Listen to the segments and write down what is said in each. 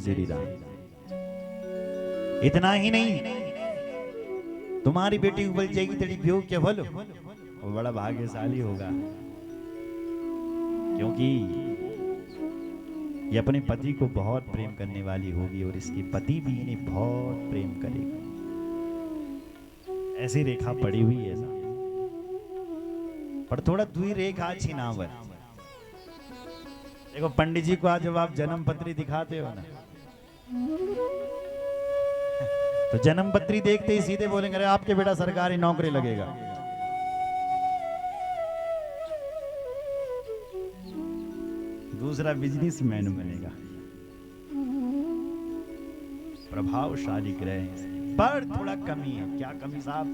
श्री राम। इतना ही नहीं, तुम्हारी बेटी उबल जाएगी तेरी बेहू क्या बोलो, वो बड़ा भाग्यशाली होगा, क्योंकि ये अपने पति को बहुत प्रेम करने वाली होगी और इसके पति भी इन्हें बहुत प्रेम करेगा। ऐसी रेखा पड़ी हुई है ऐसा, पर थोड़ा दुई रेखा छिनावर। देखो पंडित जी को आज जब आप जन्म पत्री दिखाते हो ना, तो जन्म पत्री देखते ही सीधे बोलेंगे अरे आपके बेटा सरकारी नौकरी लगेगा। दूसरा बिजनेसमैन बनेगा, प्रभावशाली ग्रह है, पर थोड़ा कमी है। क्या कमी साहब?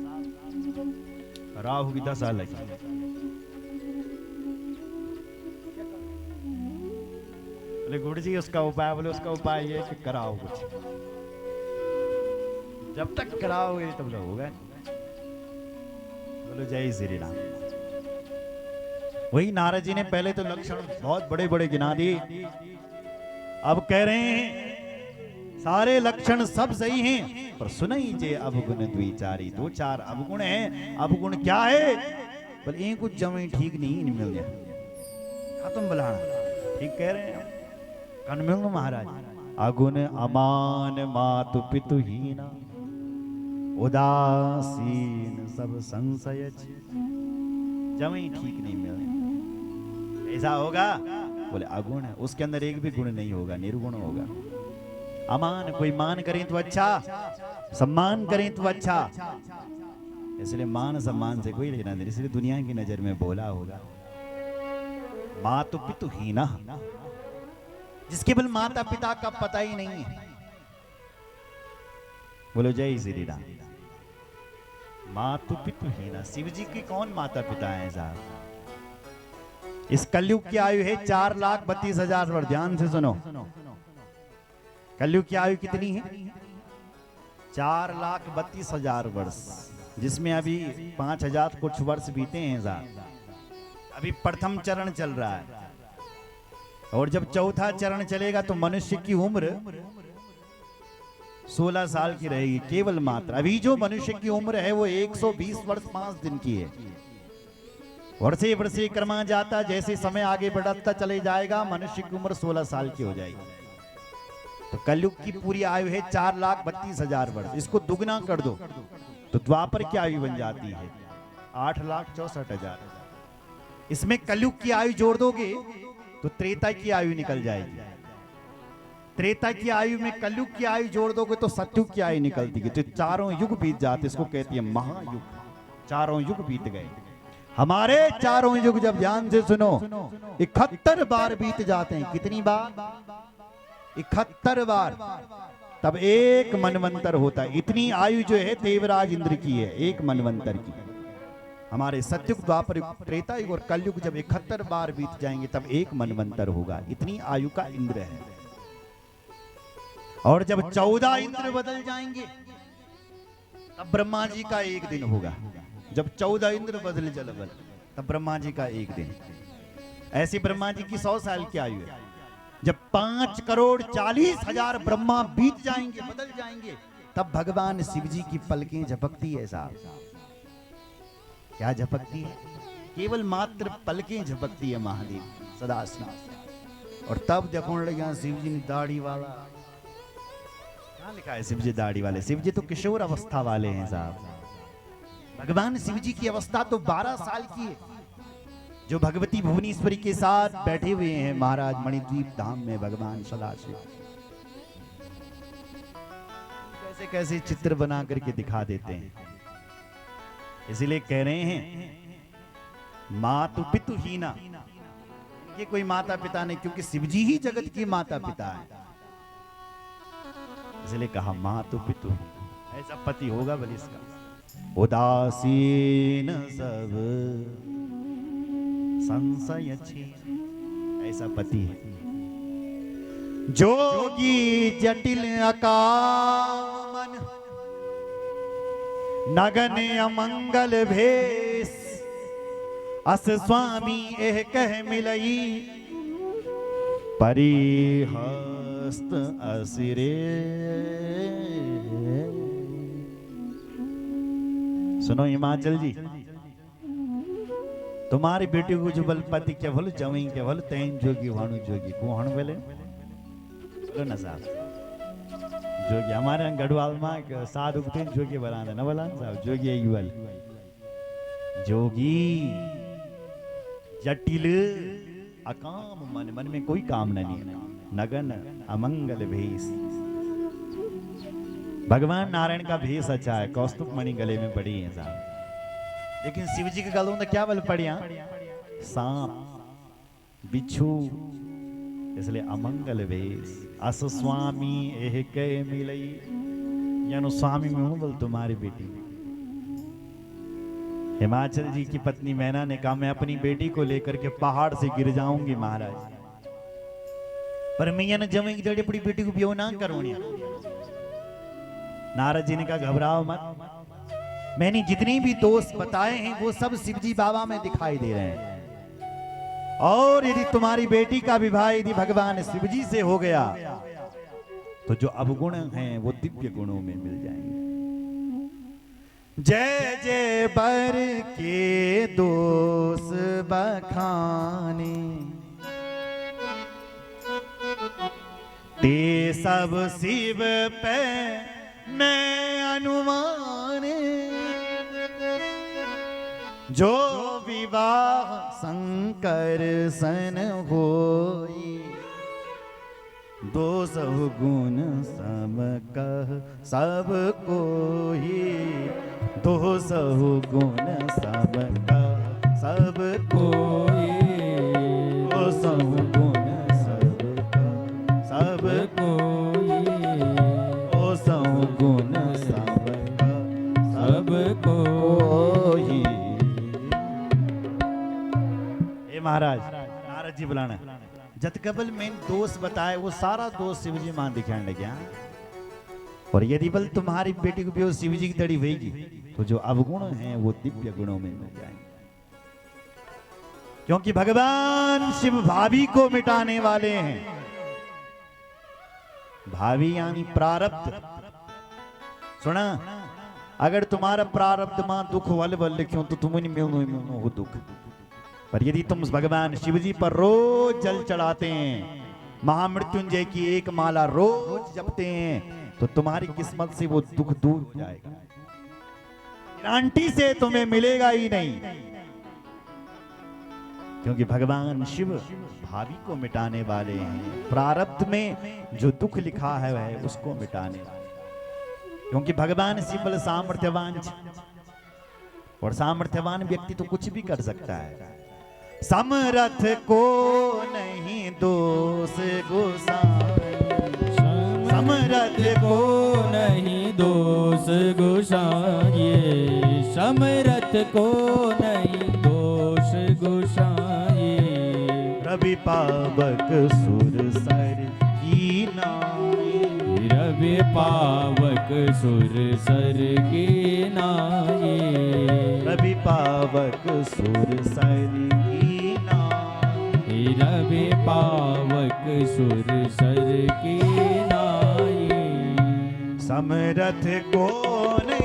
राहु की दशा लगी। बोले गुरु जी उसका उपाय, बोले उसका उपाय ये कि कराओ कुछ, जब तक कराओगे तब तक होगा। बोलो जय श्री राम। वही नारद जी ने पहले तो लक्षण बहुत बड़े बड़े गिना दिए, अब कह रहे हैं सारे लक्षण सब सही हैं, पर सुनई जे अवगुण द्विचारी, दो चार अवगुण हैं। अवगुण क्या है? पर एक कुछ जमे ठीक नहीं मिल गया, खत्म बुलाना। ठीक कह रहे हैं कन मिल महाराज। अगुण अमान मातु पितु हीना, उदासीन सब संशय, जमे ठीक नहीं मिल रहे। ऐसा होगा? बोले अगुण है, उसके अंदर एक भी गुण नहीं होगा, निर्गुण होगा। अमान, कोई मान करें तो अच्छा, सम्मान करें तो अच्छा, इसलिए मान सम्मान से कोई लेना नहीं, इसलिए दुनिया की नजर में बोला होगा। मातु पितु हीना, जिसके बल माता पिता का पता ही नहीं है। बोलो जय श्री राम। मातु पितु हीना, शिव जी की कौन माता पिता है साहब? इस कलयुग की आयु है 4,32,000 वर्ष। ध्यान से सुनो, कलयुग की आयु कितनी है? 4,32,000 वर्ष, जिसमें अभी 5,000 कुछ वर्ष बीते हैं साहब। अभी प्रथम चरण चल रहा है, और जब चौथा चरण चलेगा तो मनुष्य की उम्र 16 साल की रहेगी केवल मात्र। अभी जो मनुष्य की उम्र है वो 120 वर्ष 5 दिन की है। वर्षे वर्षे क्रमा जाता, जैसे समय आगे बढ़ता चले जाएगा मनुष्य की उम्र 16 साल की हो जाएगी। तो कलयुग की पूरी आयु है 4,32,000 वर्ष। इसको दुगना कर दो तो द्वापर की आयु बन जाती है 8,64,000। इसमें कलयुग की आयु जोड़ दोगे तो त्रेता की आयु निकल जाएगी। त्रेता की आयु में कलयुग की आयु जोड़ दोगे तो सतयुग की आयु निकलती है। तो चारों युग बीत जाते, इसको कहती है महायुग। चारों युग बीत गए हमारे। चारों युग जब ध्यान से सुनो 71 बार बीत जाते हैं। कितनी बार? 71 बार। तब एक मनवंतर होता है। इतनी आयु जो है देवराज इंद्र की है, एक मनवंतर की। हमारे सतयुग, द्वापर युग, त्रेता युग और कलयुग जब 71 बार बीत जाएंगे तब एक मनवंतर होगा। इतनी आयु का इंद्र है। और जब 14 इंद्र बदल जाएंगे तब ब्रह्मा जी का एक दिन होगा। जब 14 इंद्र बदल जलबल तब ब्रह्मा जी का एक दिन। ऐसे ब्रह्मा जी की 100 साल की आयु है। जब 5,40,00,000 ब्रह्मा बीत जाएंगे, बदल जाएंगे, तब भगवान शिव जी की पलकें झपकती है साहब। क्या झपकती है? केवल मात्र पलकें झपकती है महादेव सदा स्नान। और तब देखो लगे शिव जी ने दाढ़ी वाला, क्या लिखा है शिव जी दाढ़ी वाले? शिव जी तो किशोर अवस्था वाले हैं साहब। भगवान शिव जी की अवस्था तो 12 साल की है। जो भगवती भुवनेश्वरी के साथ बैठे हुए हैं महाराज मणिद्वीप धाम में भगवान सदाशिव, कैसे कैसे चित्र बना करके दिखा देते हैं। इसलिए कह रहे हैं मातु पितु हीना, ये कोई माता पिता नहीं, क्योंकि शिव जी ही जगत की माता पिता है। इसलिए कहा मातु पितु, ऐसा पति होगा भले इसका। उदासीन सब संशय छीन, ऐसा पति है। जोगी जटिल अकामन, नगन अमंगल भेष, अस स्वामी एह कह मिलई, परिह मस्त असिरे। सुनो हिमाचल जी, तुम्हारी बेटी को जो बलपति केवल जवई केवल तैन जोगी वाणु जोगी को हण वेले बोलो ना साहब जोगी हमारे यहाँ गढ़वाल में साधु तीन जोगी बलाने न बलान साहब जोगी युवल जोगी जटिल अकाम मन मन में कोई कामना नहीं नगन अमंगल भेष। भगवान नारायण का भेष अच्छा है, कौस्तुभ मणि गले में पड़ी है साहब, लेकिन शिव जी के गलों में क्या बल पड़िया सांप बिच्छू, इसलिए अमंगल भेष। अस स्वामी एह के मिलई, यानो स्वामी में बोल तुम्हारी बेटी। हिमाचल जी की पत्नी मैना ने कहा मैं अपनी बेटी को लेकर के पहाड़ से गिर जाऊंगी महाराज, पर मैं न जमेंगी तेरी अपनी बेटी को ब्याह ना करूंगी। नारद जी ने कहा घबराओ मत, मैंने जितनी भी दोष बताए हैं वो सब शिवजी बाबा में दिखाई दे रहे हैं, और यदि तुम्हारी बेटी का विवाह यदि भगवान शिवजी से हो गया तो जो अवगुण हैं वो दिव्य गुणों में मिल जाएंगे। जय जय बर के दोष बखाने, ते सब शिव पे मैं अनुमान, जो विवाह शंकर सन होई, दोष गुण सब कह सब कोई, दोष गुण सब कह सब कोई, दोष गुण सब कह सब कोई, दोष गुण सब कह सब कोई। महाराज नारद जी बुलाना जत कबल में दोष बताए वो सारा दोष शिवजी मां दिखाने लगे, और यदि बल तुम्हारी बेटी को भी शिवजी की तड़ी होगी तो जो अवगुण हैं वो दिव्य गुणों में मिल जाएंगे, क्योंकि भगवान शिव भावी को मिटाने वाले हैं। भावी यानी प्रारब्ध। सुना, अगर तुम्हारा प्रारब्ध मां दुख वल वल लिखो तो तुम नहीं मिलनो हो दुख, पर यदि तुम भगवान शिवजी पर रोज जल चढ़ाते हैं, महामृत्युंजय की एक माला रोज जपते हैं, तो तुम्हारी किस्मत से वो दुख दूर हो जाएगा, गारंटी से तुम्हें मिलेगा ही नहीं, क्योंकि भगवान शिव भावी को मिटाने वाले हैं। प्रारब्ध में जो दुख लिखा है वह उसको मिटाने वाले, क्योंकि भगवान शिव बल सामर्थ्यवान, और सामर्थ्यवान व्यक्ति तो कुछ भी कर सकता है। समरथ को नहीं दोष गोसाई, समरथ को नहीं दोष गोसाई, समरथ को नहीं दोष गोसाई। रवि पावक सुर सर की नाई, रवि पावक सुर सर की नाई, रवि पावक सुर सर की नाई, रवि पावक सुर सर की नाई। समरथ को नहीं